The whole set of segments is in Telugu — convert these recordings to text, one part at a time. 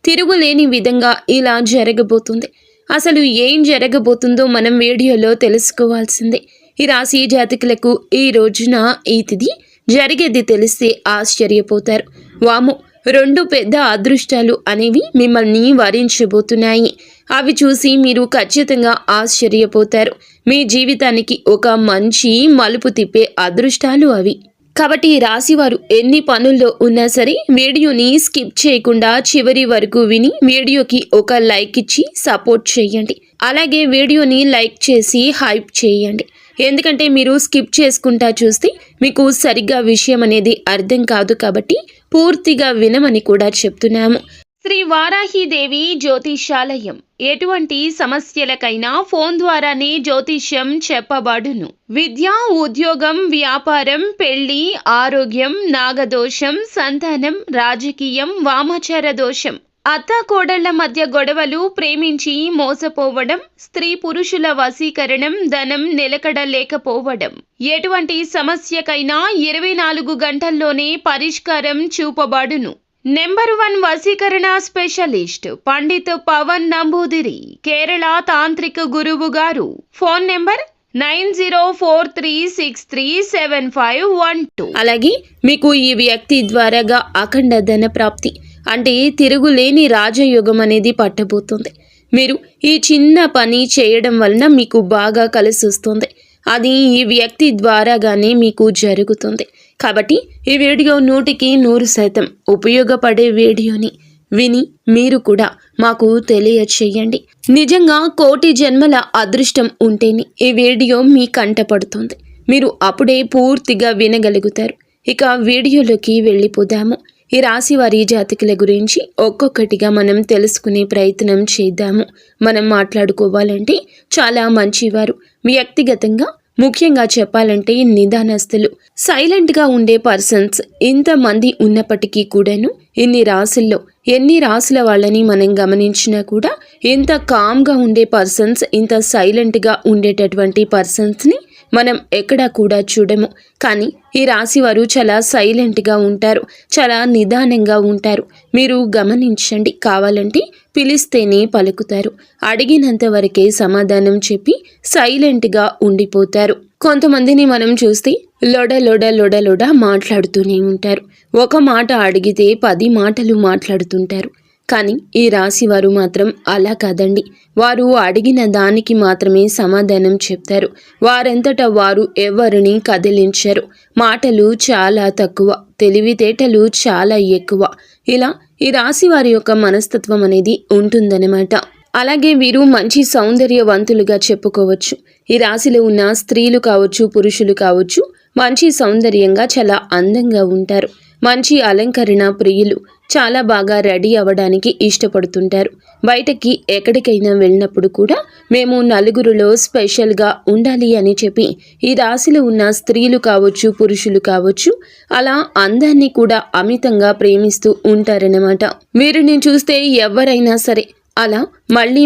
తిరుగులేని విధంగా ఇలా జరగబోతుంది. అసలు ఏం జరగబోతుందో మనం వీడియోలో తెలుసుకోవాల్సిందే. ఈ రాశి జాతకులకు ఈ రోజున ఈ తిథి జరిగేది తెలిస్తే ఆశ్చర్యపోతారు. వాము, 2 పెద్ద అదృష్టాలు అనేవి మిమ్మల్ని వరించబోతున్నాయి. అవి చూసి మీరు ఖచ్చితంగా ఆశ్చర్యపోతారు. మీ జీవితానికి ఒక మంచి మలుపు తిప్పే అదృష్టాలు అవి. కాబట్టి ఈ రాశివారు ఎన్ని పనుల్లో ఉన్నా సరే వీడియోని స్కిప్ చేయకుండా చివరి వరకు విని వీడియోకి ఒక లైక్ ఇచ్చి సపోర్ట్ చేయండి. అలాగే వీడియోని లైక్ చేసి హైప్ చేయండి. ఎందుకంటే మీరు స్కిప్ చేసుకుంటా చూస్తే మీకు సరిగ్గా విషయం అనేది అర్థం కాదు. కాబట్టి పూర్తిగా వినమని కూడా చెప్తున్నాము. శ్రీ వారాహిదేవి జ్యోతిషాలయం. ఎటువంటి సమస్యలకైనా ఫోన్ ద్వారానే జ్యోతిష్యం చెప్పబడును. విద్య, ఉద్యోగం, వ్యాపారం, పెళ్లి, ఆరోగ్యం, నాగదోషం, సంతానం, రాజకీయం, వామాచార దోషం, అత్తాకోడళ్ల మధ్య గొడవలు, ప్రేమించి మోసపోవడం, స్త్రీ పురుషుల వశీకరణం, ధనం నిలకడ లేకపోవడం, ఎటువంటి సమస్యకైనా 24 గంటల్లోనే పరిష్కారం చూపబడును. నెంబర్ 1 వశీకరణ స్పెషలిస్ట్ పండిత్ పవన్ నంబూదిరి, కేరళ తాంత్రిక గురువు గారు. Phone number 9043637512. అలాగే మీకు ఈ వ్యక్తి ద్వారాగా అఖండ ధన ప్రాప్తి అంటే తిరుగులేని రాజయోగం అనేది పట్టబోతుంది. మీరు ఈ చిన్న పని చేయడం వలన మీకు బాగా కలిసి వస్తుంది. అది ఈ వ్యక్తి ద్వారాగానే మీకు జరుగుతుంది. కాబట్టి ఈ వీడియో 100% ఉపయోగపడే వీడియోని విని మీరు కూడా మాకు తెలియచేయండి. నిజంగా కోటి జన్మల అదృష్టం ఉంటేనే ఈ వీడియో మీ కంటపడుతుంది. మీరు అప్పుడే పూర్తిగా వినగలుగుతారు. ఇక వీడియోలోకి వెళ్ళిపోదాము. ఈ రాశి వారి జాతకుల గురించి ఒక్కొక్కటిగా మనం తెలుసుకునే ప్రయత్నం చేద్దాము. మనం మాట్లాడుకోవాలంటే చాలా మంచివారు. వ్యక్తిగతంగా ముఖ్యంగా చెప్పాలంటే నిదానస్తులు, సైలెంట్గా ఉండే పర్సన్స్ ఇంతమంది ఉన్నప్పటికీ కూడాను ఎన్ని రాసుల వాళ్ళని మనం గమనించినా కూడా ఇంత కామ్గా ఉండే పర్సన్స్, ఇంత సైలెంట్గా ఉండేటటువంటి పర్సన్స్ని మనం ఎక్కడా కూడా చూడము. కానీ ఈ రాశి వారు చాలా సైలెంట్గా ఉంటారు, చాలా నిదానంగా ఉంటారు. మీరు గమనించండి. కావాలంటే పిలిస్తేనే పలుకుతారు. అడిగినంత వరకే సమాధానం చెప్పి సైలెంట్గా ఉండిపోతారు. కొంతమందిని మనం చూస్తే లొడ మాట్లాడుతూనే ఉంటారు. ఒక మాట అడిగితే 10 మాటలు మాట్లాడుతుంటారు. కానీ ఈ రాశి వారు మాత్రం అలా కాదండి. వారు అడిగిన దానికి మాత్రమే సమాధానం చెప్తారు. వారంతటా వారు ఎవరిని కదిలించరు. మాటలు చాలా తక్కువ, తెలివితేటలు చాలా ఎక్కువ. ఇలా ఈ రాశి వారి యొక్క మనస్తత్వం అనేది ఉంటుందన్నమాట. అలాగే వీరు మంచి సౌందర్యవంతులుగా చెప్పుకోవచ్చు. ఈ రాశిలో ఉన్న స్త్రీలు కావచ్చు, పురుషులు కావచ్చు, మంచి సౌందర్యంగా చాలా అందంగా ఉంటారు. మంచి అలంకరణ ప్రియులు, చాలా బాగా రెడీ అవ్వడానికి ఇష్టపడుతుంటారు. బయటకి ఎక్కడికైనా వెళ్ళినప్పుడు కూడా మేము నలుగురిలో స్పెషల్గా ఉండాలి అని చెప్పి ఈ రాశిలో ఉన్న స్త్రీలు కావచ్చు, పురుషులు కావచ్చు, అలా అందాన్ని కూడా అమితంగా ప్రేమిస్తూ ఉంటారన్నమాట. వీరిని చూస్తే ఎవరైనా సరే అలా మళ్ళీ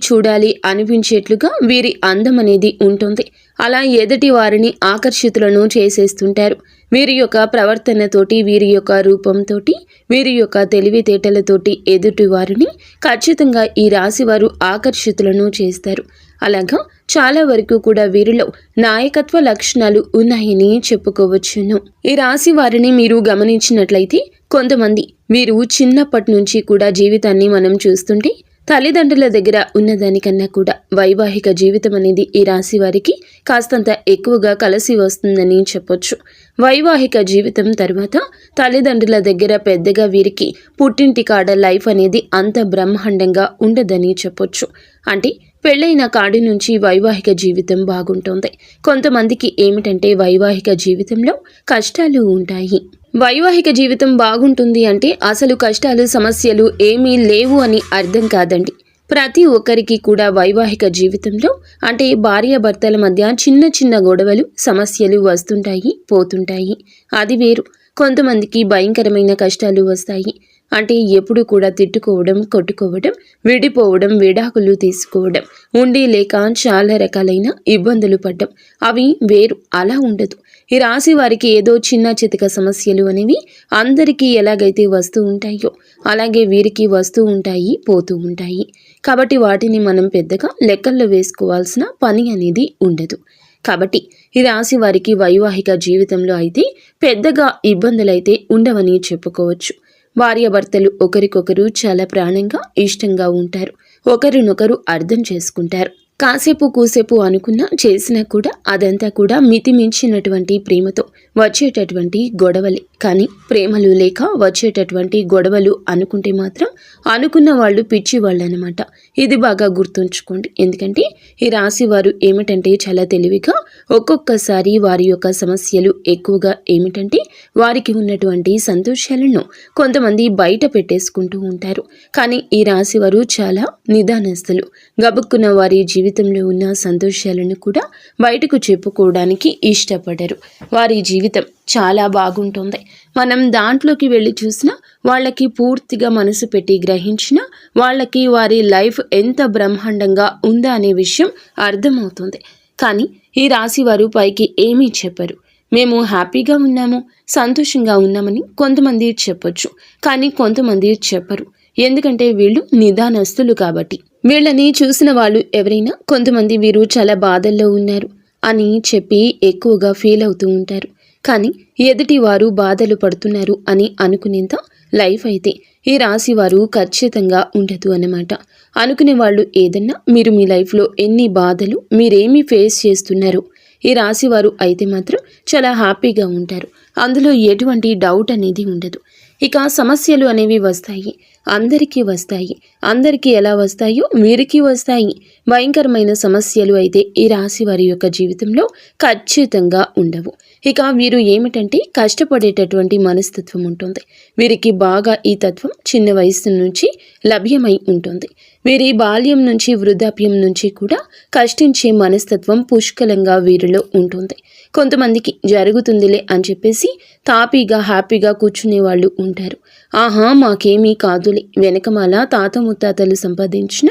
చూడాలి అనిపించేట్లుగా వీరి అందం అనేది ఉంటుంది. అలా ఎదుటి వారిని ఆకర్షితులను చేసేస్తుంటారు. వీరి యొక్క ప్రవర్తనతోటి, వీరి యొక్క రూపంతోటి, వీరి యొక్క తెలివితేటలతోటి ఎదుటి వారిని ఖచ్చితంగా ఈ రాశివారు ఆకర్షితులను చేస్తారు. అలాగా చాలా వరకు కూడా వీరిలో నాయకత్వ లక్షణాలు ఉన్నాయని చెప్పుకోవచ్చును. ఈ రాశి వారిని మీరు గమనించినట్లయితే కొంతమంది వీరు చిన్నప్పటి నుంచి కూడా జీవితాన్ని మనం చూస్తుంటే తల్లిదండ్రుల దగ్గర ఉన్నదానికన్నా కూడా వైవాహిక జీవితం అనేది ఈ రాశి వారికి కాస్తంత ఎక్కువగా కలిసి వస్తుందని చెప్పొచ్చు. వైవాహిక జీవితం తర్వాత తల్లిదండ్రుల దగ్గర పెద్దగా వీరికి పుట్టింటి కాడ లైఫ్ అనేది అంత బ్రహ్మాండంగా ఉండదని చెప్పొచ్చు. అంటే పెళ్ళైన కాడి నుంచి వైవాహిక జీవితం బాగుంటుంది. కొంతమందికి ఏమిటంటే వైవాహిక జీవితంలో కష్టాలు ఉంటాయి. వైవాహిక జీవితం బాగుంటుంది అంటే అసలు కష్టాలు, సమస్యలు ఏమీ లేవు అని అర్థం కాదండి. ప్రతి ఒక్కరికి కూడా వైవాహిక జీవితంలో అంటే భార్యాభర్తల మధ్య చిన్న గొడవలు, సమస్యలు వస్తుంటాయి, పోతుంటాయి. అది వేరు. కొంతమందికి భయంకరమైన కష్టాలు వస్తాయి. అంటే ఎప్పుడు కూడా తిట్టుకోవడం, కొట్టుకోవడం, విడిపోవడం, విడాకులు తీసుకోవడం, ఉండి లేక చాలా రకాలైన ఇబ్బందులు పడ్డం, అవి వేరు. అలా ఉండదు. ఈ రాశి వారికి ఏదో చిన్న చితక సమస్యలు అనేవి అందరికీ ఎలాగైతే వస్తూ ఉంటాయో అలాగే వీరికి వస్తూ ఉంటాయి, పోతూ ఉంటాయి. కాబట్టి వాటిని మనం పెద్దగా లెక్కల్లో వేసుకోవాల్సిన పని అనేది ఉండదు. కాబట్టి ఈ రాశి వారికి వైవాహిక జీవితంలో అయితే పెద్దగా ఇబ్బందులైతే ఉండవని చెప్పుకోవచ్చు. భార్యాభర్తలు ఒకరికొకరు చాలా ప్రాణంగా, ఇష్టంగా ఉంటారు. ఒకరినొకరు అర్థం చేసుకుంటారు. కాసేపు కూసేపు అనుకున్నా చేసినా కూడా అదంతా కూడా మితిమించినటువంటి ప్రేమతో వచ్చేటటువంటి గొడవలే. కానీ ప్రేమలు లేక వచ్చేటటువంటి గొడవలు అనుకుంటే మాత్రం అనుకున్న వాళ్ళు పిచ్చి వాళ్ళు అనమాట. ఇది బాగా గుర్తుంచుకోండి. ఎందుకంటే ఈ రాశి వారు ఏమిటంటే చాలా తెలివిగా ఒక్కొక్కసారి వారి యొక్క సమస్యలు ఎక్కువగా ఏమిటంటే వారికి ఉన్నటువంటి సంతోషాలను కొంతమంది బయట పెట్టేసుకుంటూ ఉంటారు. కానీ ఈ రాశి వారు చాలా నిదానస్తులు. గబుక్కున్న వారి జీవితంలో ఉన్న సంతోషాలను కూడా బయటకు చెప్పుకోవడానికి ఇష్టపడరు. వారి జీవితం చాలా బాగుంటుంది. మనం దాంట్లోకి వెళ్ళి చూసినా వాళ్ళకి పూర్తిగా మనసు పెట్టి గ్రహించినా వాళ్ళకి వారి లైఫ్ ఎంత బ్రహ్మాండంగా ఉందా అనే విషయం అర్థమవుతుంది. కానీ ఈ రాశి వారు పైకి ఏమీ చెప్పరు. మేము హ్యాపీగా ఉన్నాము, సంతోషంగా ఉన్నామని కొంతమంది చెప్పొచ్చు, కానీ కొంతమంది చెప్పరు. ఎందుకంటే వీళ్ళు నిదానస్తులు కాబట్టి. వీళ్ళని చూసిన వాళ్ళు ఎవరైనా కొంతమంది వీరు చాలా బాధల్లో ఉన్నారు అని చెప్పి ఎక్కువగా ఫీల్ అవుతూ ఉంటారు. కానీ ఎదుటి వారు బాధలు పడుతున్నారు అని అనుకునేంత లైఫ్ అయితే ఈ రాశి వారు ఖచ్చితంగా ఉండదు అన్నమాట. అనుకునే వాళ్ళు ఏదన్నా మీరు మీ లైఫ్లో ఎన్ని బాధలు మీరేమి ఫేస్ చేస్తున్నారు ఈ రాశి వారు అయితే మాత్రం చాలా హ్యాపీగా ఉంటారు. అందులో ఎటువంటి డౌట్ అనేది ఉండదు. ఇక సమస్యలు అనేవి వస్తాయి, అందరికీ వస్తాయి. అందరికీ ఎలా వస్తాయో వీరికి వస్తాయి. భయంకరమైన సమస్యలు అయితే ఈ రాశి వారి యొక్క జీవితంలో ఖచ్చితంగా ఉండవు. ఇక వీరు ఏమిటంటే కష్టపడేటటువంటి మనస్తత్వం ఉంటుంది. వీరికి బాగా ఈ తత్వం చిన్న వయసు నుంచి లభ్యమై ఉంటుంది. వీరి బాల్యం నుంచి వృద్ధాప్యం నుంచి కూడా కష్టించే మనస్తత్వం పుష్కలంగా వీరిలో ఉంటుంది. కొంతమందికి జరుగుతుందిలే అని చెప్పేసి తాపీగా హ్యాపీగా కూర్చునే వాళ్ళు ఉంటారు. ఆహా మాకేమీ కాదులే, వెనకమాల తాత ముత్తాతలు సంపాదించిన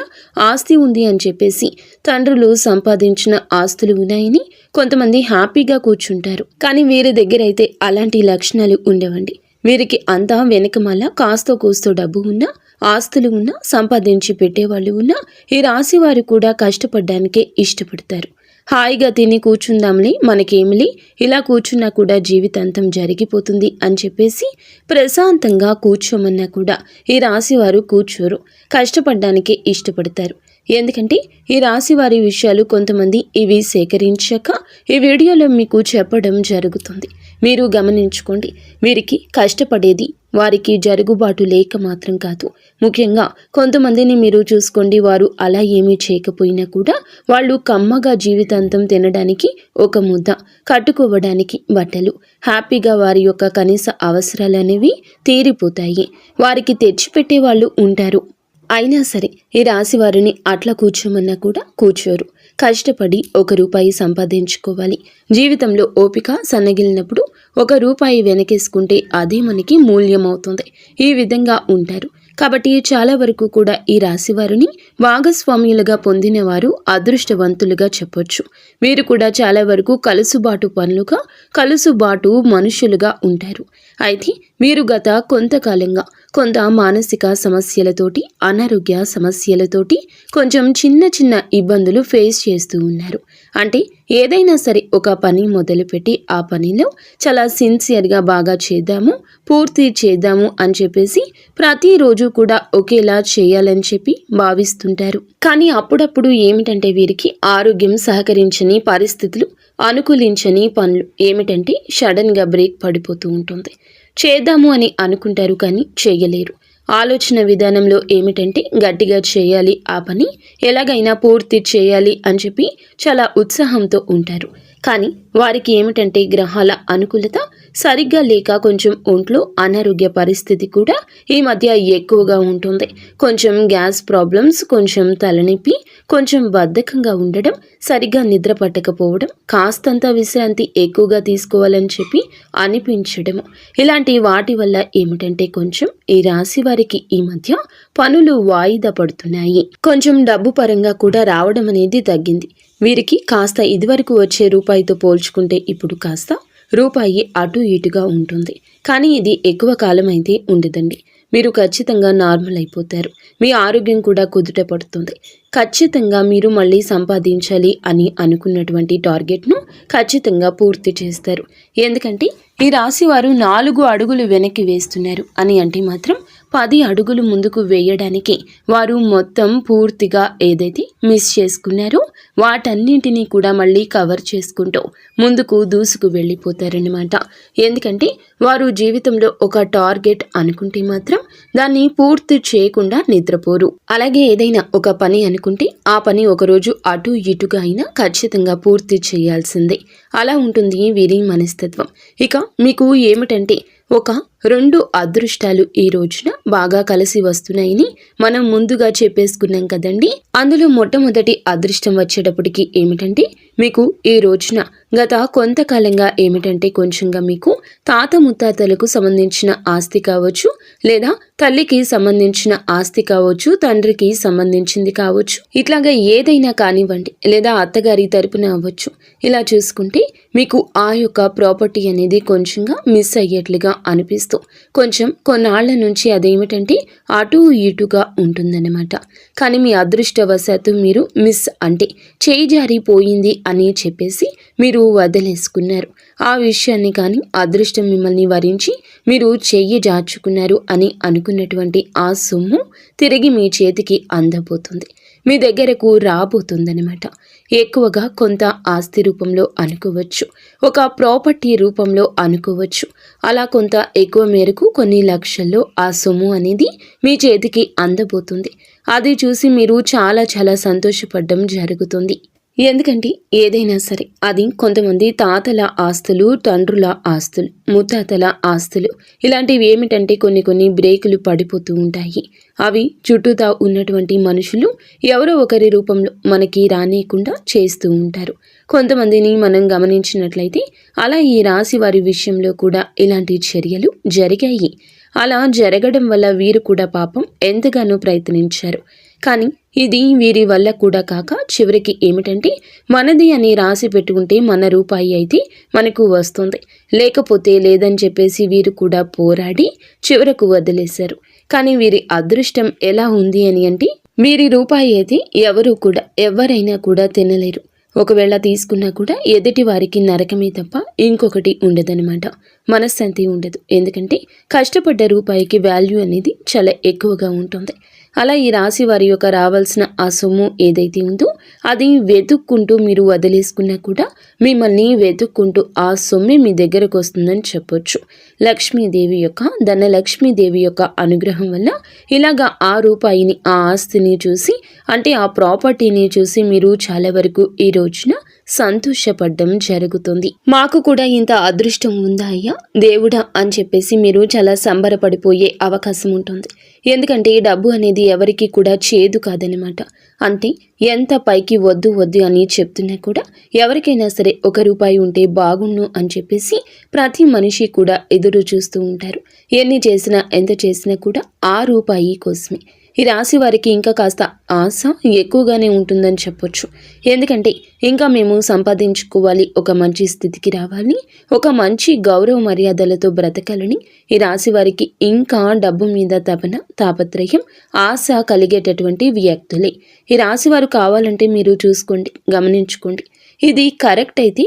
ఆస్తి ఉంది అని చెప్పేసి తండ్రులు సంపాదించిన ఆస్తులు ఉన్నాయని కొంతమంది హ్యాపీగా కూర్చుంటారు. కానీ వీరి దగ్గర అయితే అలాంటి లక్షణాలు ఉండవండి. వీరికి అంతా వెనకమాల కాస్తో కూస్తో డబ్బు ఉన్నా, ఆస్తులు ఉన్నా, సంపాదించి పెట్టేవాళ్ళు ఉన్నా ఈ రాశి వారు కూడా కష్టపడడానికే ఇష్టపడతారు. హాయిగా తిని కూర్చుందాంలే, మనకేమిలే, ఇలా కూర్చున్నా కూడా జీవితాంతం జరిగిపోతుంది అని చెప్పేసి ప్రశాంతంగా కూర్చోమన్నా కూడా ఈ రాశి వారు కూర్చోరు. కష్టపడడానికే ఇష్టపడతారు. ఎందుకంటే ఈ రాశి వారి విషయాలు కొంతమంది ఇవి సేకరించాక ఈ వీడియోలో మీకు చెప్పడం జరుగుతుంది. మీరు గమనించుకోండి. వీరికి కష్టపడేది వారికి జరుగుబాటు లేక మాత్రం కాదు. ముఖ్యంగా కొంతమందిని మీరు చూసుకోండి, వారు అలా ఏమీ చేయకపోయినా కూడా వాళ్ళు కమ్మగా జీవితాంతం తినడానికి ఒక ముద్ద, కట్టుకోవడానికి బట్టలు, హ్యాపీగా వారి యొక్క కనీస అవసరాలు అనేవి తీరిపోతాయి. వారికి తెచ్చిపెట్టే వాళ్ళు ఉంటారు. అయినా సరే ఈ రాశి వారిని అట్లా కూర్చోమన్నా కూడా కూర్చోరు. కష్టపడి ₹1 సంపాదించుకోవాలి. జీవితంలో ఓపిక సన్నగిలినప్పుడు ₹1 వెనకేసుకుంటే అదే మనకి మూల్యం అవుతుంది. ఈ విధంగా ఉంటారు. కాబట్టి చాలా వరకు కూడా ఈ రాశి వారిని భాగస్వామ్యులుగా పొందిన వారు అదృష్టవంతులుగా చెప్పొచ్చు. వీరు కూడా చాలా వరకు కలుసుబాటు పనులుగా, కలుసుబాటు మనుషులుగా ఉంటారు. అయితే వీరు గత కొంతకాలంగా కొంత మానసిక సమస్యలతోటి, అనారోగ్య సమస్యలతోటి కొంచెం చిన్న చిన్న ఇబ్బందులు ఫేస్ చేస్తూ ఉన్నారు. అంటే ఏదైనా సరే ఒక పని మొదలుపెట్టి ఆ పనిలో చాలా సిన్సియర్గా బాగా చేద్దాము, పూర్తి చేద్దాము అని చెప్పేసి ప్రతిరోజు కూడా ఒకేలా చేయాలని చెప్పి భావిస్తుంటారు. కానీ అప్పుడప్పుడు ఏమిటంటే వీరికి ఆరోగ్యం సహకరించని పరిస్థితులు, అనుకూలించని పనులు ఏమిటంటే సడన్గా బ్రేక్ పడిపోతూ ఉంటుంది. చేద్దాము అని అనుకుంటారు కానీ చేయలేరు. ఆలోచన విధానంలో ఏమిటంటే గట్టిగా చేయాలి, ఆ పని ఎలాగైనా పూర్తి చేయాలి అని చెప్పి చాలా ఉత్సాహంతో ఉంటారు. కానీ వారికి ఏమిటంటే గ్రహాల అనుకూలత సరిగ్గా లేక కొంచెం ఒంట్లో అనారోగ్య పరిస్థితి కూడా ఈ మధ్య ఎక్కువగా ఉంటుంది. కొంచెం గ్యాస్ ప్రాబ్లమ్స్, కొంచెం తలనొప్పి, కొంచెం బద్ధకంగా ఉండడం, సరిగ్గా నిద్ర పట్టకపోవడం, కాస్తంత విశ్రాంతి ఎక్కువగా తీసుకోవాలని చెప్పి అనిపించడము, ఇలాంటి వాటి వల్ల ఏమిటంటే కొంచెం ఈ రాశి వారికి ఈ మధ్య పనులు వాయిదా పడుతున్నాయి. కొంచెం డబ్బు పరంగా కూడా రావడం అనేది తగ్గింది. వీరికి కాస్త ఇదివరకు వచ్చే రూపాయితో పోల్చుకుంటే ఇప్పుడు కాస్త రూపాయి అటు ఇటుగా ఉంటుంది. కానీ ఇది ఎక్కువ కాలం అయితే ఉండదండి. మీరు ఖచ్చితంగా నార్మల్ అయిపోతారు. మీ ఆరోగ్యం కూడా కుదుట పడుతుంది. ఖచ్చితంగా మీరు మళ్ళీ సంపాదించాలి అని అనుకున్నటువంటి టార్గెట్ను ఖచ్చితంగా పూర్తి చేస్తారు. ఎందుకంటే ఈ రాశి వారు 4 అడుగులు వెనక్కి వేస్తున్నారు అని అంటే మాత్రం 10 అడుగులు ముందుకు వేయడానికి వారు మొత్తం పూర్తిగా ఏదైతే మిస్ చేసుకున్నారో వాటన్నింటినీ కూడా మళ్ళీ కవర్ చేసుకుంటూ ముందుకు దూసుకు వెళ్ళిపోతారనమాట. ఎందుకంటే వారు జీవితంలో ఒక టార్గెట్ అనుకుంటే మాత్రం దాన్ని పూర్తి చేయకుండా నిద్రపోరు. అలాగే ఏదైనా ఒక పని అనుకుంటే ఆ పని ఒకరోజు అటు ఇటుగా అయినా ఖచ్చితంగా పూర్తి చేయాల్సిందే. అలా ఉంటుంది వీరి మనస్తత్వం. ఇక మీకు ఏమిటంటే ఒక 2 అదృష్టాలు ఈ రోజున బాగా కలిసి వస్తున్నాయని మనం ముందుగా చెప్పేసుకున్నాం కదండి. అందులో మొట్టమొదటి అదృష్టం వచ్చేటప్పటికి ఏమిటంటే మీకు ఈ రోజున గత కొంతకాలంగా ఏమిటంటే కొంచెంగా మీకు తాత ముత్తాతలకు సంబంధించిన ఆస్తి కావచ్చు, లేదా తల్లికి సంబంధించిన ఆస్తి కావచ్చు, తండ్రికి సంబంధించింది కావచ్చు, ఇట్లాగా ఏదైనా కానివ్వండి, లేదా అత్తగారి తరపున అవ్వచ్చు. ఇలా చూసుకుంటే మీకు ఆ యొక్క ప్రాపర్టీ అనేది కొంచెంగా మిస్ అయ్యేట్లుగా అనిపిస్తుంది. కొంచెం కొన్నాళ్ల నుంచి అదేమిటంటే అటు ఇటుగా ఉంటుందన్నమాట. కానీ మీ అదృష్టవశాత్తు మీరు మిస్ అంటే చేయి జారిపోయింది అని చెప్పేసి మీరు వదిలేసుకున్నారు. ఆ విషయాన్ని కానీ అదృష్టం మిమ్మల్ని వరించి మీరు చెయ్యి జార్చుకున్నారు అని అనుకున్నటువంటి ఆ సొమ్ము తిరిగి మీ చేతికి అందబోతుంది, మీ దగ్గరకు రాబోతుందన్నమాట. ఎక్కువగా కొంత ఆస్తి రూపంలో అనుకోవచ్చు, ఒక ప్రాపర్టీ రూపంలో అనుకోవచ్చు. అలా కొంత ఎక్కువ మేరకు కొన్ని లక్షల్లో ఆ సొమ్ము అనేది మీ చేతికి అందబోతుంది. అది చూసి మీరు చాలా చాలా సంతోషపడడం జరుగుతుంది. ఎందుకంటే ఏదైనా సరే అది కొంతమంది తాతల ఆస్తులు, తండ్రుల ఆస్తులు, ముత్తాతల ఆస్తులు, ఇలాంటివి ఏమిటంటే కొన్ని బ్రేకులు పడిపోతూ ఉంటాయి. అవి చుట్టూతా ఉన్నటువంటి మనుషులు ఎవరో ఒకరి రూపంలో మనకి రానియకుండా చేస్తూ ఉంటారు. కొంతమందిని మనం గమనించినట్లయితే అలా ఈ రాశి వారి విషయంలో కూడా ఇలాంటి చర్యలు జరిగాయి. అలా జరగడం వల్ల వీరు కూడా పాపం ఎంతగానో ప్రయత్నించారు. కానీ ఇది వీరి వల్ల కూడా కాక చివరికి ఏమిటంటే మనది అని రాసి పెట్టుకుంటే మన రూపాయి అయితే మనకు వస్తుంది, లేకపోతే లేదని చెప్పేసి వీరు కూడా పోరాడి చివరకు వదిలేశారు. కానీ వీరి అదృష్టం ఎలా ఉంది అని అంటే వీరి రూపాయి అయితే ఎవరైనా కూడా తినలేరు. ఒకవేళ తీసుకున్నా కూడా ఎదుటి వారికి నరకమే తప్ప ఇంకొకటి ఉండదనమాట. మనశ్శాంతి ఉండదు. ఎందుకంటే కష్టపడ్డ రూపాయికి వాల్యూ అనేది చాలా ఎక్కువగా ఉంటుంది. అలా ఈ రాశి వారి యొక్క రావాల్సిన ఆ సొమ్ము ఏదైతే ఉందో అది వెతుక్కుంటూ మీరు వదిలేసుకున్నా కూడా మిమ్మల్ని వెతుక్కుంటూ ఆ సొమ్మే మీ దగ్గరకు వస్తుందని చెప్పొచ్చు. లక్ష్మీదేవి యొక్క ధనలక్ష్మీదేవి యొక్క అనుగ్రహం వల్ల ఇలాగా ఆ రూపాయిని, ఆ ఆస్తిని చూసి అంటే ఆ ప్రాపర్టీని చూసి మీరు చాలా వరకు ఈ రోజున సంతోషపడడం జరుగుతుంది. మాకు కూడా ఇంత అదృష్టం ఉందా అయ్యా దేవుడా అని చెప్పేసి మీరు చాలా సంబరపడిపోయే అవకాశం ఉంటుంది. ఎందుకంటే డబ్బు అనేది ఎవరికి కూడా చేదు కాదనమాట. అంటే ఎంత పైకి వద్దు అని చెప్తున్నా కూడా ఎవరికైనా సరే 1 రూపాయి ఉంటే బాగుండు అని చెప్పేసి ప్రతి మనిషి కూడా ఎదురు చూస్తూ ఉంటారు. ఎన్ని చేసినా ఎంత చేసినా కూడా ఆ రూపాయి కోసమే. ఈ రాశి వారికి ఇంకా కాస్త ఆశ ఎక్కువగానే ఉంటుందని చెప్పొచ్చు. ఎందుకంటే ఇంకా మేము సంపాదించుకోవాలి, ఒక మంచి స్థితికి రావాలి, ఒక మంచి గౌరవ మర్యాదలతో బ్రతకాలని ఈ రాశి వారికి ఇంకా డబ్బు మీద తాపత్రయం, ఆశ కలిగేటటువంటి వ్యక్తులే. ఈ రాశి వారు కావాలంటే మీరు చూసుకోండి, గమనించుకోండి. ఇది కరెక్ట్ అయితే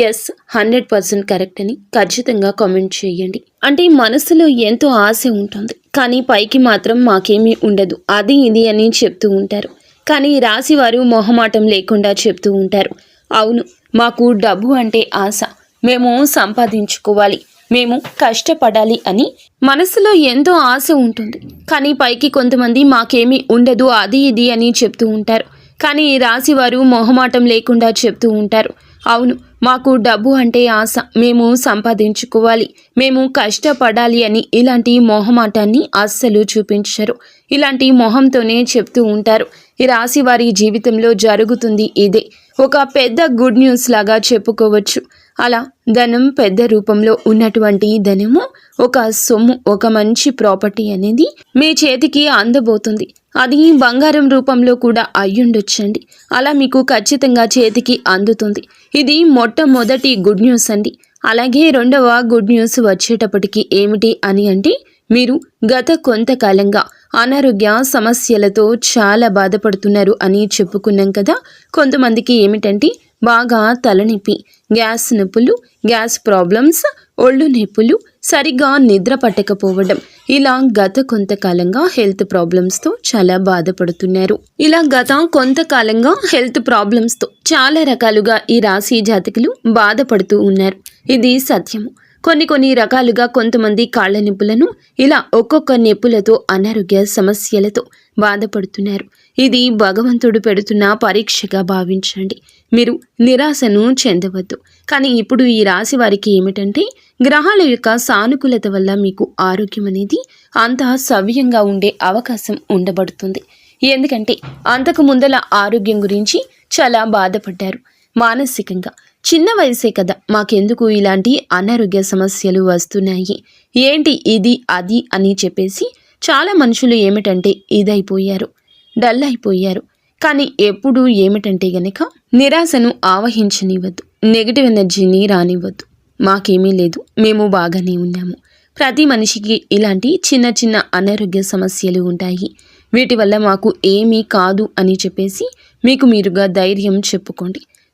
ఎస్ 100% కరెక్ట్ అని ఖచ్చితంగా కామెంట్ చేయండి. అంటే మనసులో ఎంతో ఆశ ఉంటుంది, కానీ పైకి మాత్రం మాకేమీ ఉండదు, అది ఇది అని చెప్తూ ఉంటారు. కానీ రాశి వారు మొహమాటం లేకుండా చెప్తూ ఉంటారు, అవును మాకు డబ్బు అంటే ఆశ, మేము సంపాదించుకోవాలి, మేము కష్టపడాలి అని మనసులో ఎంతో ఆశ ఉంటుంది. కానీ పైకి కొంతమంది మాకేమీ ఉండదు, అది ఇది అని చెప్తూ ఉంటారు. కానీ ఈ రాశి వారు మొహమాటం లేకుండా చెప్తూ ఉంటారు, అవును మాకు డబ్బు అంటే ఆశ, మేము సంపాదించుకోవాలి, మేము కష్టపడాలి అని ఇలాంటి మొహమాటాన్ని అస్సలు చూపించరు. ఇలాంటి మొహంతోనే చెప్తూ ఉంటారు. ఈ రాశి వారి జీవితంలో జరుగుతుంది ఇదే. ఒక పెద్ద గుడ్ న్యూస్ లాగా చెప్పుకోవచ్చు. అలా ధనం పెద్ద రూపంలో ఉన్నటువంటి ధనము, ఒక సొమ్ము, ఒక మంచి ప్రాపర్టీ అనేది మీ చేతికి అందబోతుంది. అది బంగారం రూపంలో కూడా అయ్యుండొచ్చండి. అలా మీకు ఖచ్చితంగా చేతికి అందుతుంది. ఇది మొట్టమొదటి గుడ్ న్యూస్ అండి. అలాగే రెండవ గుడ్ న్యూస్ వచ్చేటప్పటికి ఏమిటి అని అంటే, మీరు గత కొంతకాలంగా అనారోగ్య సమస్యలతో చాలా బాధపడుతున్నారు అని చెప్పుకున్నాం కదా. కొంతమందికి ఏమిటంటే బాగా తలనొప్పి, గ్యాస్ నొప్పులు, గ్యాస్ ప్రాబ్లమ్స్, ఒళ్ళు నొప్పులు, సరిగా నిద్ర పట్టకపోవడం, ఇలా గత కొంతకాలంగా హెల్త్ ప్రాబ్లమ్స్తో చాలా బాధపడుతున్నారు. ఇలా గత కొంతకాలంగా హెల్త్ ప్రాబ్లమ్స్తో చాలా రకాలుగా ఈ రాశి జాతకులు బాధపడుతూ ఉన్నారు. ఇది సత్యము. కొన్ని రకాలుగా కొంతమంది కాళ్ళ నొప్పులను, ఇలా ఒక్కొక్క నొప్పులతో అనారోగ్య సమస్యలతో బాధపడుతున్నారు. ఇది భగవంతుడు పెడుతున్న పరీక్షగా భావించండి. మీరు నిరాశను చెందవద్దు. కానీ ఇప్పుడు ఈ రాశి వారికి ఏమిటంటే, గ్రహాల యొక్క సానుకూలత వల్ల మీకు ఆరోగ్యం అనేది అంత సవ్యంగా ఉండే అవకాశం ఉండబడుతుంది. ఎందుకంటే అంతకు ముందల ఆరోగ్యం గురించి చాలా బాధపడ్డారు. మానసికంగా చిన్న వయసే కదా, మాకెందుకు ఇలాంటి అనారోగ్య సమస్యలు వస్తున్నాయి, ఏంటి ఇది అది అని చెప్పేసి చాలా మనుషులు ఏమిటంటే ఇదైపోయారు, డల్ అయిపోయారు. కానీ ఎప్పుడు ఏమిటంటే గనక నిరాశను ఆవహించనివ్వద్దు, నెగిటివ్ ఎనర్జీని రానివ్వద్దు. మాకేమీ లేదు, మేము బాగానే ఉన్నాము. ప్రతి మనిషికి ఇలాంటి చిన్న అనారోగ్య సమస్యలు ఉంటాయి. వీటి వల్ల మాకు ఏమీ కాదు అని చెప్పేసి మీకు మీరుగా ధైర్యం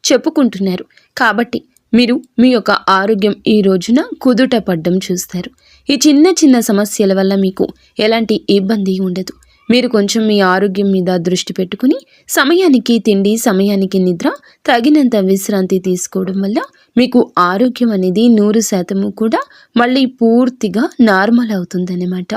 చెప్పుకుంటున్నారు. కాబట్టి మీరు మీ యొక్క ఆరోగ్యం ఈ రోజున కుదుట పడ్డం చూస్తారు. ఈ చిన్న సమస్యల వల్ల మీకు ఎలాంటి ఇబ్బంది ఉండదు. మీరు కొంచెం మీ ఆరోగ్యం మీద దృష్టి పెట్టుకుని సమయానికి తిండి, సమయానికి నిద్ర, తగినంత విశ్రాంతి తీసుకోవడం వల్ల మీకు ఆరోగ్యం అనేది 100% కూడా మళ్ళీ పూర్తిగా నార్మల్ అవుతుందన్నమాట.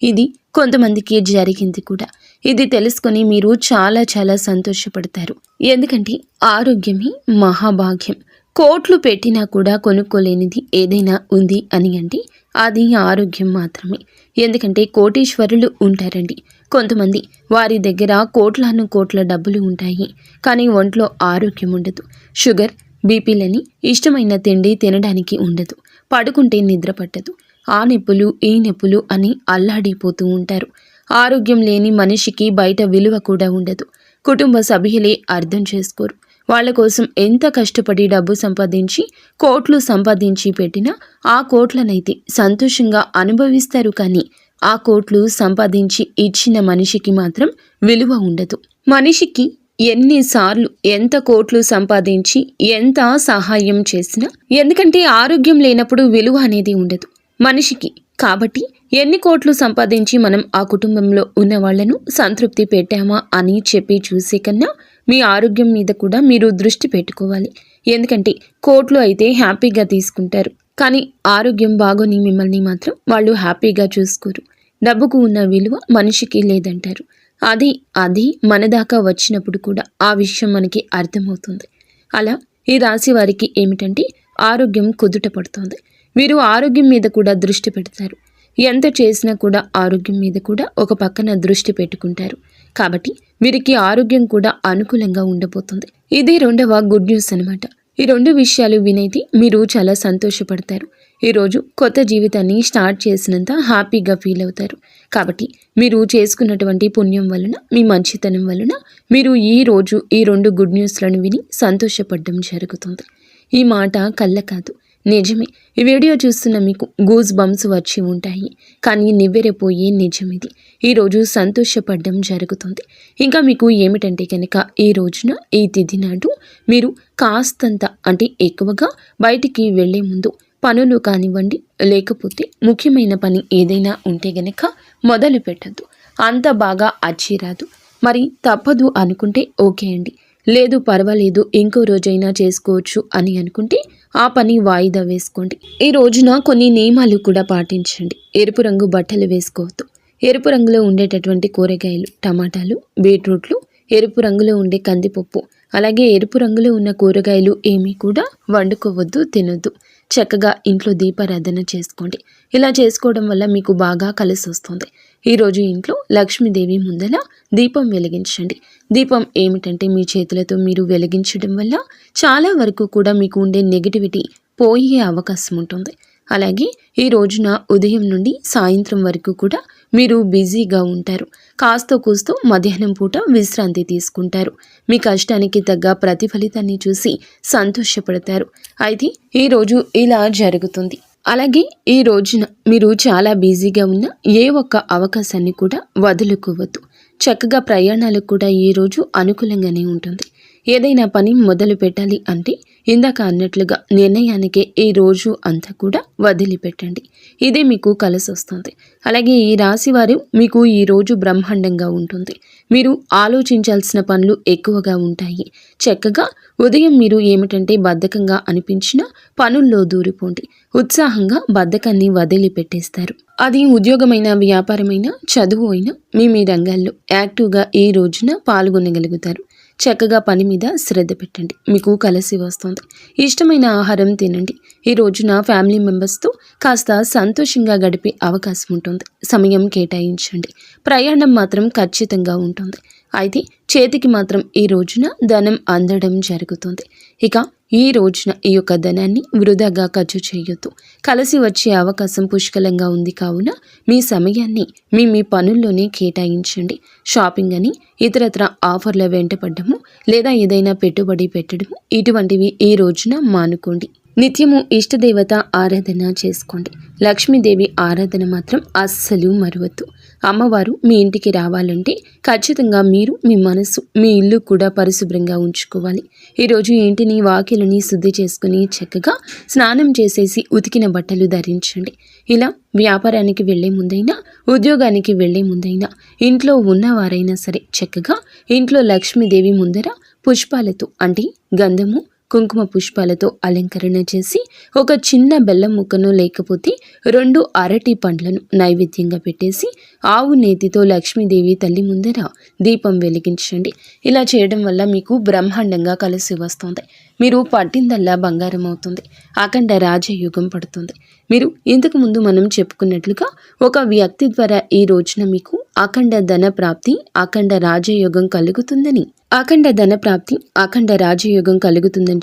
ఇది కొంతమందికి జరిగింది కూడా. ఇది తెలుసుకొని మీరు చాలా సంతోషపడతారు. ఎందుకంటే ఆరోగ్యమే మహాభాగ్యం. కోట్లు పెట్టినా కూడా కొనుక్కోలేనిది ఏదైనా ఉంది అని అంటే అది ఆరోగ్యం మాత్రమే. ఎందుకంటే కోటీశ్వరులు ఉంటారండి కొంతమంది, వారి దగ్గర కోట్ల డబ్బులు ఉంటాయి, కానీ ఒంట్లో ఆరోగ్యం ఉండదు. షుగర్, బీపీలని, ఇష్టమైన తిండి తినడానికి ఉండదు, పడుకుంటే నిద్ర పట్టదు, ఆ నొప్పులు ఈ నొప్పులు అని అల్లాడిపోతూ ఉంటారు. ఆరోగ్యం లేని మనిషికి బయట విలువ కూడా ఉండదు. కుటుంబ సభ్యులే అర్థం చేసుకోరు. వాళ్ళ కోసం ఎంత కష్టపడి డబ్బు సంపాదించి, కోట్లు సంపాదించి పెట్టినా ఆ కోట్లనైతే సంతోషంగా అనుభవిస్తారు. కానీ ఆ కోట్లు సంపాదించి ఇచ్చిన మనిషికి మాత్రం విలువ ఉండదు. మనిషికి ఎన్నిసార్లు ఎంత కోట్లు సంపాదించి ఎంత సహాయం చేసినా, ఎందుకంటే ఆరోగ్యం లేనప్పుడు విలువ అనేది ఉండదు మనిషికి. కాబట్టి ఎన్ని కోట్లు సంపాదించి మనం ఆ కుటుంబంలో ఉన్న వాళ్లను సంతృప్తి పెట్టామా అని చెప్పి చూసే కన్నా మీ ఆరోగ్యం మీద కూడా మీరు దృష్టి పెట్టుకోవాలి. ఎందుకంటే కోట్లు అయితే హ్యాపీగా తీసుకుంటారు, కానీ ఆరోగ్యం బాగోని మిమ్మల్ని మాత్రం వాళ్ళు హ్యాపీగా చూసుకోరు. డబ్బుకు ఉన్న విలువ మనిషికి లేదంటారు. అది మన దాకా వచ్చినప్పుడు కూడా ఆ విషయం మనకి అర్థమవుతుంది. అలా ఈ రాశి వారికి ఏమిటంటే ఆరోగ్యం కుదుట పడుతుంది. వీరు ఆరోగ్యం మీద కూడా దృష్టి పెడతారు. ఎంత చేసినా కూడా ఆరోగ్యం మీద కూడా ఒక పక్కన దృష్టి పెట్టుకుంటారు. కాబట్టి వీరికి ఆరోగ్యం కూడా అనుకూలంగా ఉండబోతుంది. ఇదే రెండవ గుడ్ న్యూస్ అనమాట. ఈ రెండు విషయాలు వినైతే మీరు చాలా సంతోషపడతారు. ఈరోజు కొత్త జీవితాన్ని స్టార్ట్ చేసినంత హ్యాపీగా ఫీల్ అవుతారు. కాబట్టి మీరు చేసుకున్నటువంటి పుణ్యం వలన, మీ మంచితనం వలన మీరు ఈరోజు ఈ రెండు గుడ్ న్యూస్లను విని సంతోషపడడం జరుగుతుంది. ఈ మాట కళ్ళ కాదు, నిజమే. ఈ వీడియో చూస్తున్న మీకు గూస్ బంప్స్ వచ్చి ఉంటాయి, కానీ నివ్వెరపోయే నిజం ఇది. ఈరోజు సంతోషపడడం జరుగుతుంది. ఇంకా మీకు ఏమిటంటే కనుక ఈ రోజున ఈ తిథి నాడు మీరు కాస్తంత అంటే ఎక్కువగా బయటికి వెళ్లే ముందు పనులు కానివ్వండి, లేకపోతే ముఖ్యమైన పని ఏదైనా ఉంటే గనక మొదలు పెట్టద్దు. అంత బాగా అచ్చిరాదు. మరి తప్పదు అనుకుంటే ఓకే అండి, లేదు పర్వాలేదు ఇంకో రోజైనా చేసుకోవచ్చు అని అనుకుంటే ఆ పని వాయిదా వేసుకోండి. ఈ రోజున కొన్ని నియమాలు కూడా పాటించండి. ఎరుపు రంగు బట్టలు వేసుకోవద్దు. ఎరుపు రంగులో ఉండేటటువంటి కూరగాయలు, టమాటాలు, బీట్రూట్లు, ఎరుపు రంగులో ఉండే కందిపప్పు, అలాగే ఎరుపు రంగులో ఉన్న కూరగాయలు ఏమీ కూడా వండుకోవద్దు, తినొద్దు. చక్కగా ఇంట్లో దీపారాధన చేసుకోండి. ఇలా చేసుకోవడం వల్ల మీకు బాగా కలిసి వస్తుంది. ఈరోజు ఇంట్లో లక్ష్మీదేవి ముందల దీపం వెలిగించండి. దీపం ఏమిటంటే మీ చేతులతో మీరు వెలిగించడం వల్ల చాలా వరకు కూడా మీకు ఉండే నెగిటివిటీ పోయే అవకాశం ఉంటుంది. అలాగే ఈ రోజున ఉదయం నుండి సాయంత్రం వరకు కూడా మీరు బిజీగా ఉంటారు. కాస్తో కూస్తో మధ్యాహ్నం పూట విశ్రాంతి తీసుకుంటారు. మీ కష్టానికి తగ్గ ప్రతిఫలితాన్ని చూసి సంతోషపడతారు. అయితే ఈరోజు ఇలా జరుగుతుంది. అలాగే ఈ రోజున మీరు చాలా బిజీగా ఉన్న ఏ ఒక్క అవకాశాన్ని కూడా వదులుకోవద్దు. చక్కగా ప్రయాణాలకు కూడా ఈరోజు అనుకూలంగానే ఉంటుంది. ఏదైనా పని మొదలు పెట్టాలి అంటే ఇందాక అన్నట్లుగా నిర్ణయానికే ఈ రోజు అంతా కూడా వదిలిపెట్టండి. ఇదే మీకు కలిసి వస్తుంది. అలాగే ఈ రాశి వారు మీకు ఈ రోజు బ్రహ్మాండంగా ఉంటుంది. మీరు ఆలోచించాల్సిన పనులు ఎక్కువగా ఉంటాయి. చక్కగా ఉదయం మీరు ఏమిటంటే బద్ధకంగా అనిపించిన పనుల్లో దూరిపోండి. ఉత్సాహంగా బద్ధకాన్ని వదిలిపెట్టేస్తారు. అది ఉద్యోగమైన, వ్యాపారమైన, చదువు అయినా మీ రంగాల్లో యాక్టివ్గా ఈ రోజున పాల్గొనగలుగుతారు. చక్కగా పని మీద శ్రద్ధ పెట్టండి. మీకు కలిసి వస్తుంది. ఇష్టమైన ఆహారం తినండి. ఈ రోజున ఫ్యామిలీ మెంబర్స్తో కాస్త సంతోషంగా గడిపే అవకాశం ఉంటుంది. సమయం కేటాయించండి. ప్రయాణం మాత్రం ఖచ్చితంగా ఉంటుంది. అయితే చేతికి మాత్రం ఈ రోజున ధనం అందడం జరుగుతుంది. ఇక ఈ రోజున ఈ యొక్క ధనాన్ని వృధాగా ఖర్చు చేయొద్దు. కలిసి వచ్చే అవకాశం పుష్కలంగా ఉంది కావున మీ సమయాన్ని మీ పనుల్లోనే కేటాయించండి. షాపింగ్ అని ఇతరత్ర ఆఫర్ల వెంటపడ్డము లేదా ఏదైనా పెట్టుబడి పెట్టడము ఇటువంటివి ఈ రోజున మానుకోండి. నిత్యము ఇష్టదేవత ఆరాధన చేసుకోండి. లక్ష్మీదేవి ఆరాధన మాత్రం అస్సలు మరవద్దు. అమ్మవారు మీ ఇంటికి రావాలంటే ఖచ్చితంగా మీరు మీ మనసు, మీ ఇల్లు కూడా పరిశుభ్రంగా ఉంచుకోవాలి. ఈరోజు ఇంటిని, వాకిలిని శుద్ధి చేసుకుని చక్కగా స్నానం చేసేసి ఉతికిన బట్టలు ధరించండి. ఇలా వ్యాపారానికి వెళ్లే ముందైనా, ఉద్యోగానికి వెళ్లే ముందైనా, ఇంట్లో ఉన్నవారైనా సరే చక్కగా ఇంట్లో లక్ష్మీదేవి ముందర పుష్పాలతో అంటే గంధము, కుంకుమ పుష్పాలతో అలంకరణ చేసి ఒక చిన్న బెల్లం ముక్కను లేకపోతే 2 అరటి పండ్లను నైవేద్యంగా పెట్టేసి ఆవు నేతితో లక్ష్మీదేవి తల్లి ముందర దీపం వెలిగించండి. ఇలా చేయడం వల్ల మీకు బ్రహ్మాండంగా కలిసి వస్తుంది. మీరు పట్టిందల్లా బంగారం అవుతుంది. అఖండ రాజయోగం పడుతుంది. మీరు ఇంతకు ముందు మనం చెప్పుకున్నట్లుగా ఒక వ్యక్తి ద్వారా ఈ రోజున మీకు అఖండ ధన ప్రాప్తి, అఖండ రాజయోగం కలుగుతుందని, అఖండ ధన ప్రాప్తి, అఖండ రాజయోగం కలుగుతుందని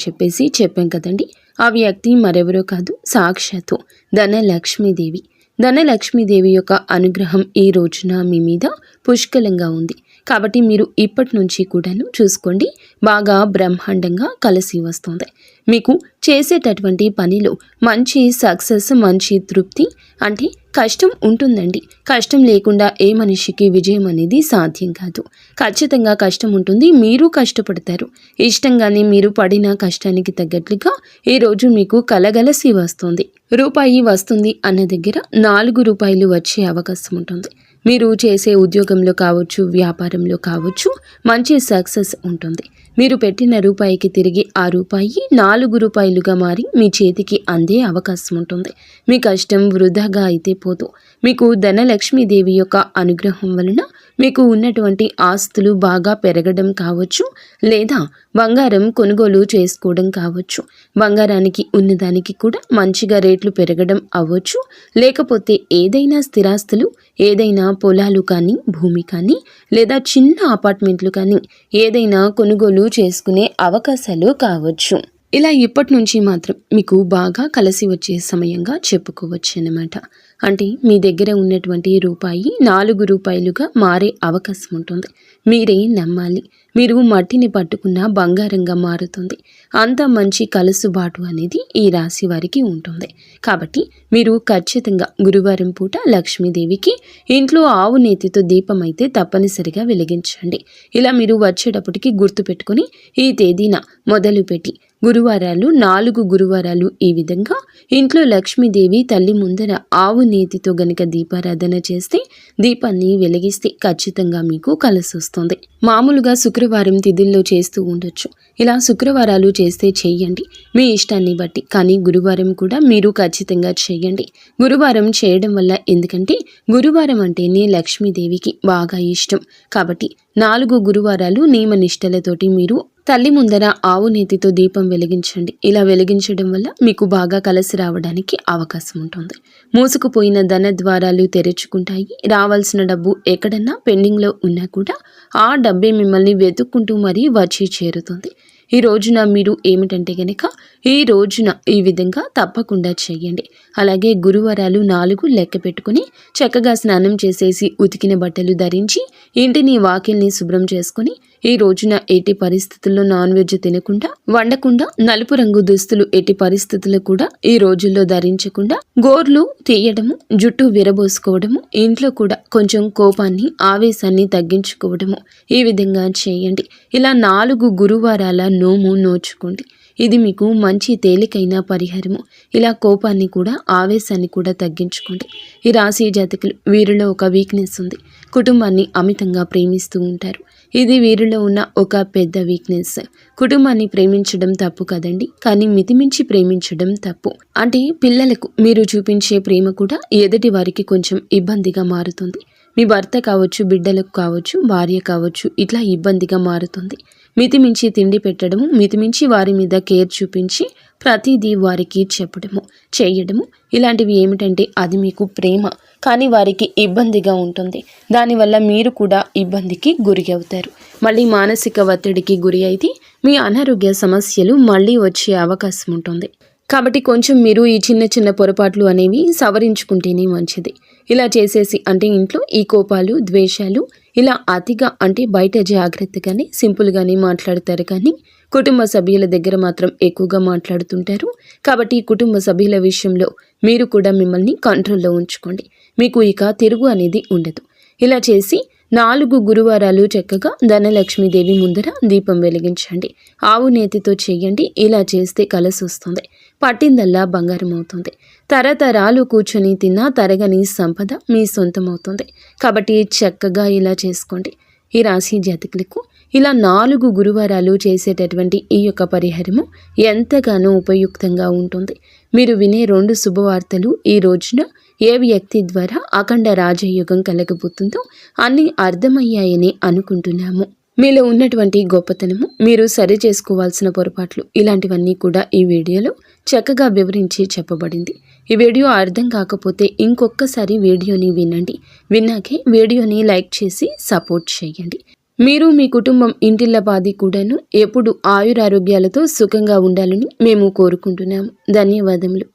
చెప్పాం కదండి. ఆ వ్యక్తి మరెవరో కాదు, సాక్షాత్తు ధనలక్ష్మీదేవి. ధనలక్ష్మీదేవి యొక్క అనుగ్రహం ఈ రోజున మీ మీద పుష్కలంగా ఉంది. కాబట్టి మీరు ఇప్పటి నుంచి కూడాను చూసుకోండి, బాగా బ్రహ్మాండంగా కలిసి వస్తుంది. మీకు చేసేటటువంటి పనిలో మంచి సక్సెస్, మంచి తృప్తి, అంటే కష్టం ఉంటుందండి. కష్టం లేకుండా ఏ మనిషికి విజయం అనేది సాధ్యం కాదు. ఖచ్చితంగా కష్టం ఉంటుంది. మీరు కష్టపడతారు. ఇష్టంగానే మీరు పడిన కష్టానికి తగ్గట్లుగా ఈరోజు మీకు కలగలసి వస్తుంది. రూపాయి వస్తుంది అన్న దగ్గర 4 రూపాయలు వచ్చే అవకాశం ఉంటుంది. మీరు చేసే ఉద్యోగంలో కావచ్చు, వ్యాపారంలో కావచ్చు, మంచి సక్సెస్ ఉంటుంది. మీరు పెట్టిన రూపాయికి తిరిగి ఆ రూపాయి 4 రూపాయలుగా మారి మీ చేతికి అందే అవకాశం ఉంటుంది. మీ కష్టం వృధాగా అయితే పోదు. మీకు ధనలక్ష్మీదేవి యొక్క అనుగ్రహం వలన మీకు ఉన్నటువంటి ఆస్తులు బాగా పెరగడం కావచ్చు, లేదా బంగారం కొనుగోలు చేసుకోవడం కావచ్చు. బంగారానికి ఉన్నదానికి కూడా మంచిగా రేట్లు పెరగడం అవ్వచ్చు. లేకపోతే ఏదైనా స్థిరాస్తులు, ఏదైనా పొలాలు కానీ, భూమి కానీ, లేదా చిన్న అపార్ట్మెంట్లు కానీ ఏదైనా కొనుగోలు చేసుకునే అవకాశాలు కావచ్చు. ఇలా ఇప్పటి నుంచి మాత్రం మీకు బాగా కలిసి వచ్చే సమయంగా చెప్పుకోవచ్చు అన్నమాట. అంటే మీ దగ్గర ఉన్నటువంటి రూపాయి 4 రూపాయలుగా మారే అవకాశం ఉంటుంది. మీరే నమ్మాలి. మీరు మట్టిని పట్టుకున్న బంగారంగా మారుతుంది. అంత మంచి కలుసుబాటు అనేది ఈ రాశి వారికి ఉంటుంది. కాబట్టి మీరు ఖచ్చితంగా గురువారం పూట లక్ష్మీదేవికి ఇంట్లో ఆవు నేతితో దీపం అయితే తప్పనిసరిగా వెలిగించండి. ఇలా మీరు వచ్చేటప్పటికి గుర్తుపెట్టుకొని ఈ తేదీన మొదలుపెట్టి గురువారాలు 4 గురువారాలు ఈ విధంగా ఇంట్లో లక్ష్మీదేవి తల్లి ముందర ఆవు నేతితో గనక దీపారాధన చేస్తే, దీపాన్ని వెలిగిస్తే ఖచ్చితంగా మీకు కలిసి వస్తుంది. మామూలుగా శుక్రవారం తిథుల్లో చేస్తూ ఉండొచ్చు. ఇలా శుక్రవారాలు చేస్తే చెయ్యండి మీ ఇష్టాన్ని బట్టి. కానీ గురువారం కూడా మీరు ఖచ్చితంగా చెయ్యండి. గురువారం చేయడం వల్ల, ఎందుకంటే గురువారం అంటేనే లక్ష్మీదేవికి బాగా ఇష్టం. కాబట్టి 4 గురువారాలు నియమ నిష్టలతోటి మీరు తల్లి ముందర ఆవు నేతితో దీపం వెలిగించండి. ఇలా వెలిగించడం వల్ల మీకు బాగా కలిసి రావడానికి అవకాశం ఉంటుంది. మూసుకుపోయిన ధన ద్వారాలు తెరుచుకుంటాయి. రావాల్సిన డబ్బు ఎక్కడన్నా పెండింగ్లో ఉన్నా కూడా ఆ డబ్బే మిమ్మల్ని వెతుక్కుంటూ మరీ వచ్చి చేరుతుంది. ఈ రోజున మీరు ఏమిటంటే గనక ఈ రోజున ఈ విధంగా తప్పకుండా చేయండి. అలాగే గురువారాలు 4 లెక్క పెట్టుకుని చక్కగా స్నానం చేసేసి ఉతికిన బట్టలు ధరించి ఇంటిని వాకిల్ని శుభ్రం చేసుకుని ఈ రోజున ఎట్టి పరిస్థితుల్లో నాన్ వెజ్ తినకుండా, వండకుండా, నలుపు రంగు దుస్తులు ఎట్టి పరిస్థితుల్లో కూడా ఈ రోజుల్లో ధరించకుండా, గోర్లు తీయడము, జుట్టు విరబోసుకోవడము, ఇంట్లో కూడా కొంచెం కోపాన్ని ఆవేశాన్ని తగ్గించుకోవడము ఈ విధంగా చేయండి. ఇలా 4 గురువారాల నోము నోచుకోండి. ఇది మీకు మంచి తేలికైన పరిహారము. ఇలా కోపాన్ని కూడా ఆవేశాన్ని కూడా తగ్గించుకోండి. ఈ రాశి జాతకులు వీరిలో ఒక వీక్నెస్ ఉంది. కుటుంబాన్ని అమితంగా ప్రేమిస్తూ ఉంటారు. ఇది వీరిలో ఉన్న ఒక పెద్ద వీక్నెస్. కుటుంబాన్ని ప్రేమించడం తప్పు కదండి, కానీ మితిమించి ప్రేమించడం తప్పు. అంటే పిల్లలకు మీరు చూపించే ప్రేమ కూడా ఎదుటి వారికి కొంచెం ఇబ్బందిగా మారుతుంది. మీ భర్త కావచ్చు, బిడ్డలకు కావచ్చు, భార్య కావచ్చు, ఇట్లా ఇబ్బందిగా మారుతుంది. మితిమించి తిండి పెట్టడము, మితిమించి వారి మీద కేర్ చూపించి ప్రతిదీ వారికి చెప్పడము, చేయడము, ఇలాంటివి ఏమిటంటే అది మీకు ప్రేమ, కానీ వారికి ఇబ్బందిగా ఉంటుంది. దానివల్ల మీరు కూడా ఇబ్బందికి గురి అవుతారు. మళ్ళీ మానసిక ఒత్తిడికి గురి అయితే మీ అనారోగ్య సమస్యలు మళ్ళీ వచ్చే అవకాశం ఉంటుంది. కాబట్టి కొంచెం మీరు ఈ చిన్న చిన్న పొరపాట్లు అనేవి సవరించుకుంటేనే మంచిది. ఇలా చేసేసి అంటే ఇంట్లో ఈ కోపాలు, ద్వేషాలు ఇలా అతిగా అంటే బయట జాగ్రత్తగానే సింపుల్గానే మాట్లాడతారు, కానీ కుటుంబ సభ్యుల దగ్గర మాత్రం ఎక్కువగా మాట్లాడుతుంటారు. కాబట్టి కుటుంబ సభ్యుల విషయంలో మీరు కూడా మిమ్మల్ని కంట్రోల్లో ఉంచుకోండి. మీకు ఇక తిరుగు అనేది ఉండదు. ఇలా చేసి 4 గురువారాలు చక్కగా ధనలక్ష్మీదేవి ముందర దీపం వెలిగించండి. ఆవు నేతితో చేయండి. ఇలా చేస్తే కలిసి వస్తుంది. పట్టిందల్లా బంగారం అవుతుంది. తరతరాలు కూర్చొని తిన్నా తరగని సంపద మీ సొంతమవుతుంది. కాబట్టి చక్కగా ఇలా చేసుకోండి. ఈ రాశి జాతకులకు ఇలా 4 గురువారాలు చేసేటటువంటి ఈ యొక్క పరిహారము ఎంతగానో ఉపయుక్తంగా ఉంటుంది. మీరు వినే 2 శుభవార్తలు ఈ రోజున ఏ వ్యక్తి ద్వారా అఖండ రాజయోగం కలగబోతుందో అన్నీ అర్థమయ్యాయని అనుకుంటున్నాము. మీలో ఉన్నటువంటి గొప్పతనము, మీరు సరి చేసుకోవాల్సిన పొరపాట్లు, ఇలాంటివన్నీ కూడా ఈ వీడియోలో చక్కగా వివరించి చెప్పబడింది. ఈ వీడియో అర్థం కాకపోతే ఇంకొకసారి వీడియోని వినండి. విన్నాకే వీడియోని లైక్ చేసి సపోర్ట్ చేయండి. మీరు మీ కుటుంబం ఇంటిల్లపాది కూడాను ఎప్పుడు ఆయురారోగ్యాలతో సుఖంగా ఉండాలని మేము కోరుకుంటున్నాము. ధన్యవాదములు.